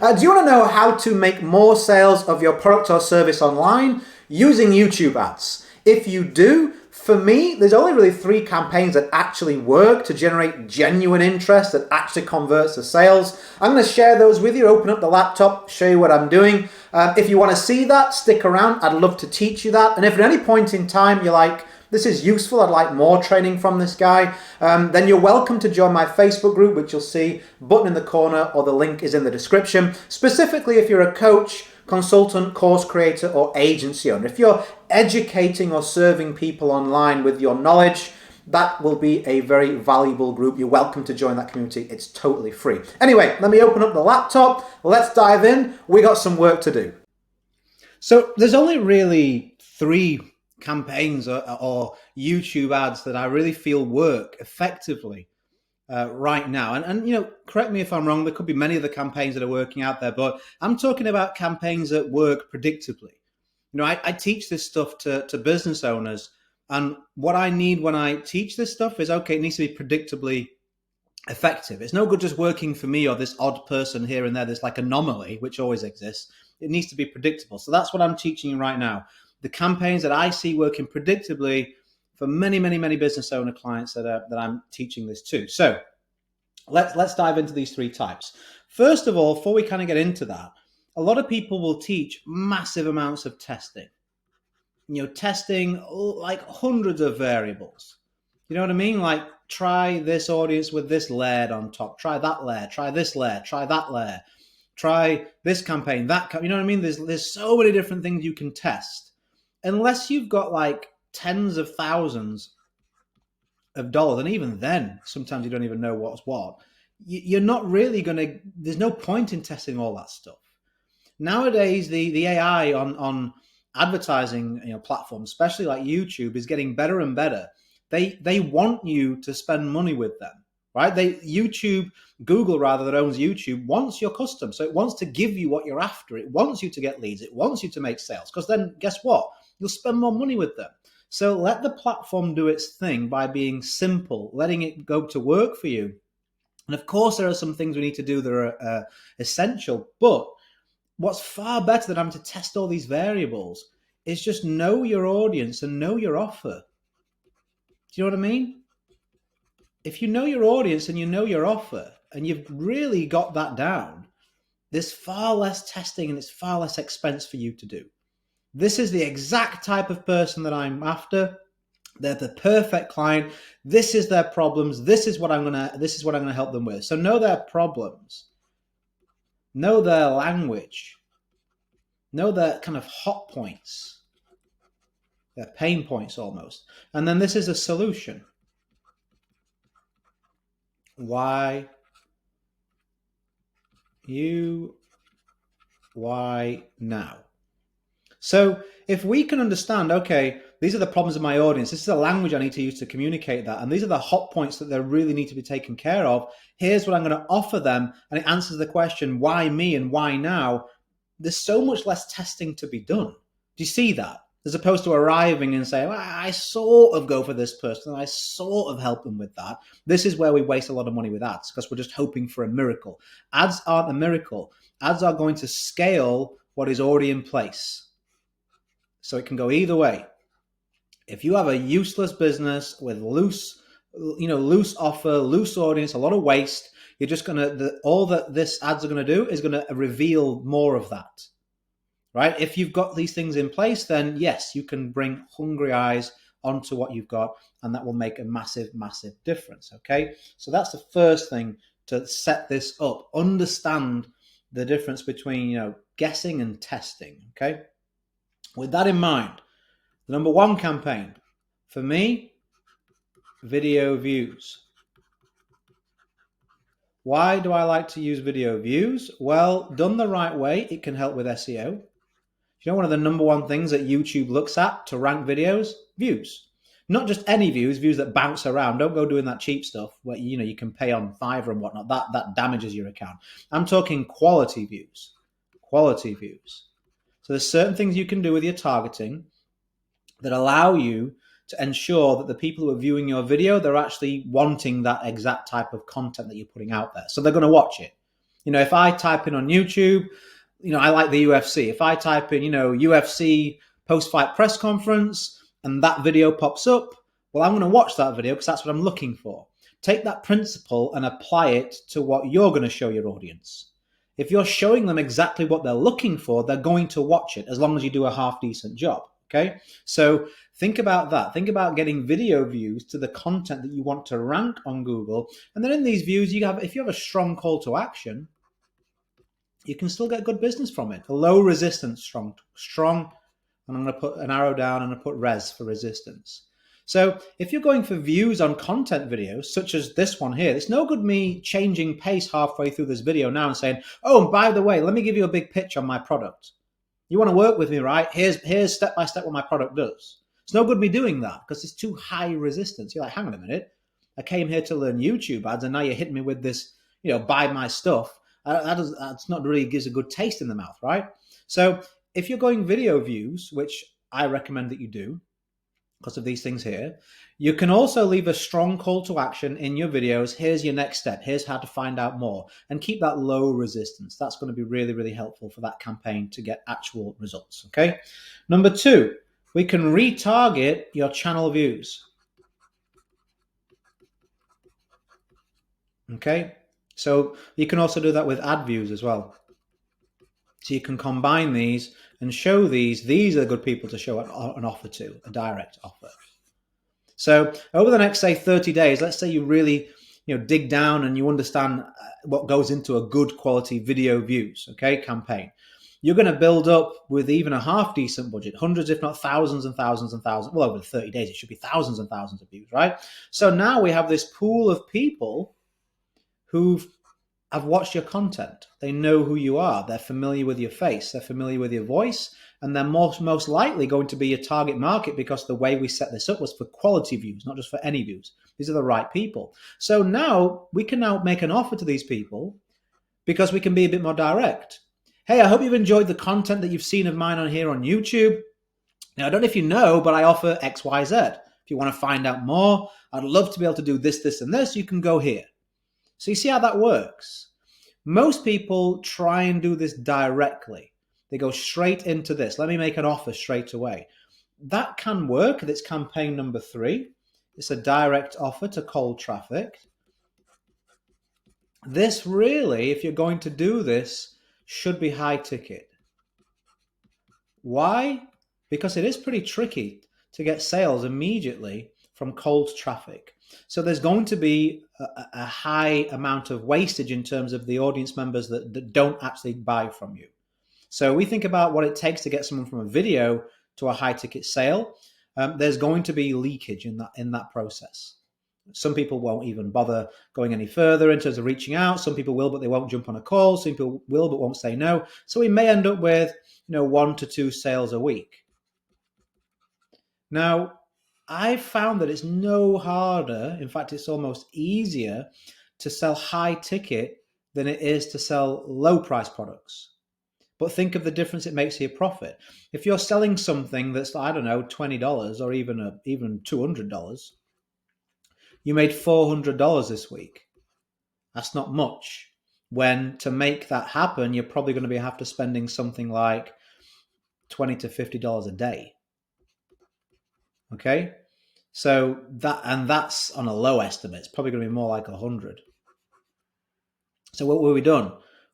Do you want to know how to make more sales of your product or service online using YouTube ads? If you do, for me, there's only really 3 campaigns that actually work to generate genuine interest that actually converts to sales. I'm going to share those with you, open up the laptop, show you what I'm doing. If you want to see that, stick around. I'd love to teach you that. And if at any point in time you're like, this is useful, I'd like more training from this guy, then you're welcome to join my Facebook group, which you'll see button in the corner or the link is in the description. Specifically, if you're a coach, consultant, course creator, or agency owner. If you're educating or serving people online with your knowledge, that will be a very valuable group. You're welcome to join that community. It's totally free. Anyway, let me open up the laptop. Let's dive in. We got some work to do. So there's only really 3 campaigns or YouTube ads that I really feel work effectively right now. And you know, correct me if I'm wrong, there could be many other campaigns that are working out there, but I'm talking about campaigns that work predictably. You know, I teach this stuff to business owners, and what I need when I teach this stuff is, okay, it needs to be predictably effective. It's no good just working for me or this odd person here and there, this like anomaly, which always exists. It needs to be predictable. So that's what I'm teaching you right now. The campaigns that I see working predictably for many, many, many business owner clients that I'm teaching this to. So let's dive into these 3 types. First of all, before we kind of get into that, a lot of people will teach massive amounts of testing. You know, testing like hundreds of variables. You know what I mean? Like, try this audience with this layered on top. Try that layer. Try this layer. Try that layer. Try this campaign. You know what I mean? There's so many different things you can test. Unless you've got like tens of thousands of dollars, and even then, sometimes you don't even know what's what, you're not really going to, there's no point in testing all that stuff. Nowadays, the AI on advertising platforms, especially like YouTube, is getting better and better. They want you to spend money with them, right? Google rather, that owns YouTube, wants your custom. So it wants to give you what you're after. It wants you to get leads. It wants you to make sales, because then guess what? You'll spend more money with them. So let the platform do its thing by being simple, letting it go to work for you. And of course, there are some things we need to do that are essential. But what's far better than having to test all these variables is just know your audience and know your offer. Do you know what I mean? If you know your audience and you know your offer and you've really got that down, there's far less testing and it's far less expense for you to do. This is the exact type of person that I'm after. They're the perfect client. This is their problems. This is what I'm gonna help them with. So know their problems, know their language, know their kind of hot points, their pain points almost. And then this is a solution. Why now? So if we can understand, okay, these are the problems of my audience, this is the language I need to use to communicate that, and these are the hot points that they really need to be taken care of, here's what I'm going to offer them, and it answers the question, why me and why now? There's so much less testing to be done. Do you see that? As opposed to arriving and saying, well, I sort of go for this person, I sort of help them with that. This is where we waste a lot of money with ads, because we're just hoping for a miracle. Ads aren't a miracle. Ads are going to scale what is already in place. So it can go either way. If you have a useless business with loose offer, loose audience, a lot of waste, you're just all that this ads are going to do is going to reveal more of that, right? If you've got these things in place, then yes, you can bring hungry eyes onto what you've got, and that will make a massive, massive difference, okay? So that's the first thing to set this up. Understand the difference between, guessing and testing, okay? With that in mind, the number 1 campaign for me, video views. Why do I like to use video views? Well, done the right way, it can help with SEO. One of the number 1 things that YouTube looks at to rank videos? Views. Not just any views that bounce around. Don't go doing that cheap stuff where you can pay on Fiverr and whatnot. That damages your account. I'm talking quality views. Quality views. So there's certain things you can do with your targeting that allow you to ensure that the people who are viewing your video, they're actually wanting that exact type of content that you're putting out there. So they're going to watch it. If I type in on YouTube, I like the UFC. If I type in, UFC post-fight press conference and that video pops up, well, I'm going to watch that video because that's what I'm looking for. Take that principle and apply it to what you're going to show your audience. If you're showing them exactly what they're looking for, they're going to watch it as long as you do a half decent job. Okay, so think about that. Think about getting video views to the content that you want to rank on Google. And then in these views, if you have a strong call to action, you can still get good business from it. A low resistance, strong. And I'm going to put an arrow down and I'm going to put res for resistance. So if you're going for views on content videos, such as this one here, it's no good me changing pace halfway through this video now and saying, oh, and by the way, let me give you a big pitch on my product. You want to work with me, right? Here's step by step what my product does. It's no good me doing that because it's too high resistance. You're like, hang on a minute. I came here to learn YouTube ads and now you're hitting me with this, buy my stuff. That's not really gives a good taste in the mouth, right? So if you're going video views, which I recommend that you do because of these things here, you can also leave a strong call to action in your videos. Here's your next step. Here's how to find out more, and keep that low resistance. That's going to be really, really helpful for that campaign to get actual results. Okay. Number 2, we can retarget your channel views. Okay. So you can also do that with ad views as well. So you can combine these and show these. These are the good people to show an offer to, a direct offer. So over the next, say, 30 days, let's say you really, dig down and you understand what goes into a good quality video views, okay, campaign. You're going to build up with even a half decent budget, hundreds, if not thousands and thousands and thousands. Well, over the 30 days, it should be thousands and thousands of views, right? So now we have this pool of people have watched your content. They know who you are. They're familiar with your face. They're familiar with your voice. And they're most likely going to be your target market because the way we set this up was for quality views, not just for any views. These are the right people. So now we can make an offer to these people because we can be a bit more direct. Hey, I hope you've enjoyed the content that you've seen of mine on here on YouTube. Now, I don't know if you know, but I offer X, Y, Z. If you want to find out more, I'd love to be able to do this, this, and this. You can go here. So you see how that works? Most people try and do this directly. They go straight into this. Let me make an offer straight away. That can work. That's campaign number 3. It's a direct offer to cold traffic. This really, if you're going to do this, should be high ticket. Why? Because it is pretty tricky to get sales immediately from cold traffic. So there's going to be a high amount of wastage in terms of the audience members that don't actually buy from you. So we think about what it takes to get someone from a video to a high ticket sale. There's going to be leakage in that process. Some people won't even bother going any further in terms of reaching out. Some people will, but they won't jump on a call. Some people will, but won't say no. So we may end up with 1 to 2 sales a week. Now, I've found that it's no harder. In fact, it's almost easier to sell high ticket than it is to sell low price products. But think of the difference it makes to your profit. If you're selling something that's, I don't know, $20 or even $200, you made $400 this week. That's not much. When to make that happen, you're probably going to have to spending something like $20 to $50 a day. Okay? So that's on a low estimate. It's probably going to be more like 100. So what were we done?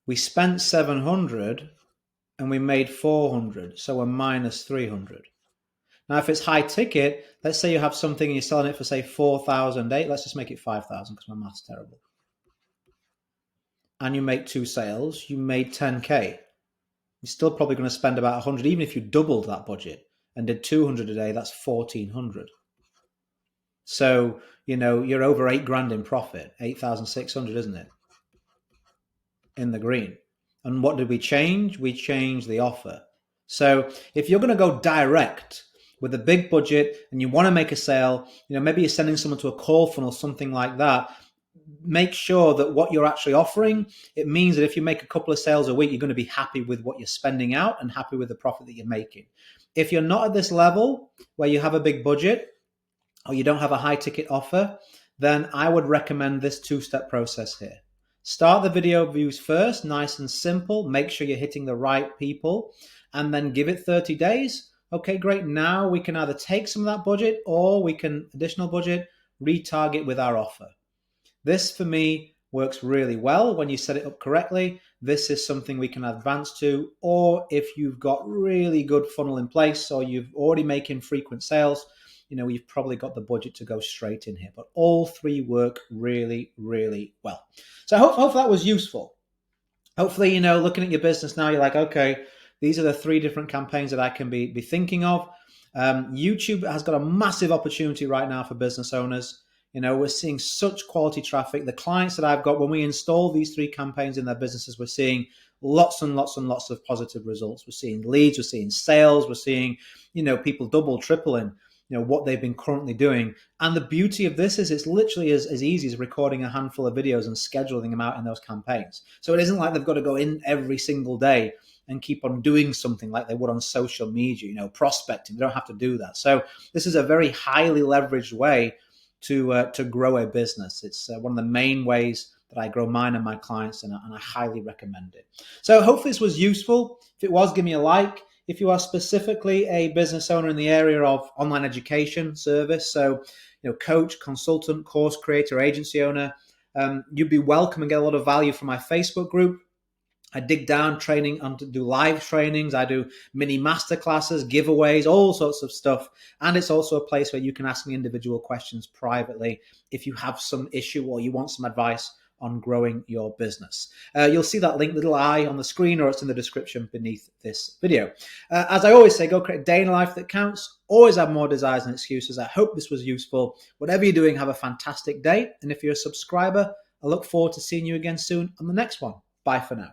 We spent 700 and we made 400. So we're minus 300. Now, if it's high ticket, let's say you have something and you're selling it for, say, 4,008. Let's just make it 5,000 because my math's terrible. And you make 2 sales, you made 10K. You're still probably going to spend about 100, even if you doubled that budget and did 200 a day, that's 1,400. So, you're over $8,000 in profit, 8,600, isn't it? In the green. And what did we change? We changed the offer. So if you're going to go direct with a big budget and you want to make a sale, maybe you're sending someone to a call funnel, something like that, make sure that what you're actually offering, it means that if you make a couple of sales a week, you're going to be happy with what you're spending out and happy with the profit that you're making. If you're not at this level where you have a big budget or you don't have a high ticket offer, then I would recommend this 2-step process here. Start the video views first, nice and simple. Make sure you're hitting the right people, and then give it 30 days. Okay, great. Now we can either take some of that budget, or we can additional budget, retarget with our offer. This for me works really well when you set it up correctly. This is something we can advance to, or if you've got really good funnel in place, or you've already making frequent sales, you've probably got the budget to go straight in here. But all three work really, really well. So hopefully that was useful. Hopefully, looking at your business now, you're like, okay, these are the three different campaigns that I can be thinking of. YouTube has got a massive opportunity right now for business owners. We're seeing such quality traffic. The clients that I've got, when we install these three campaigns in their businesses, we're seeing lots and lots and lots of positive results. We're seeing leads, we're seeing sales, we're seeing, people double, tripling, what they've been currently doing. And the beauty of this is it's literally as easy as recording a handful of videos and scheduling them out in those campaigns. So it isn't like they've got to go in every single day and keep on doing something like they would on social media, prospecting. They don't have to do that. So this is a very highly leveraged way to grow a business. It's one of the main ways that I grow mine and my clients, and I highly recommend it. So hopefully this was useful. If it was, give me a like. If you are specifically a business owner in the area of online education service, so coach, consultant, course creator, agency owner, you'd be welcome and get a lot of value from my Facebook group. I dig down training and do live trainings. I do mini masterclasses, giveaways, all sorts of stuff. And it's also a place where you can ask me individual questions privately if you have some issue or you want some advice on growing your business. You'll see that link, little I, on the screen, or it's in the description beneath this video. As I always say, go create a day in life that counts. Always have more desires than excuses. I hope this was useful. Whatever you're doing, have a fantastic day. And if you're a subscriber, I look forward to seeing you again soon on the next one. Bye for now.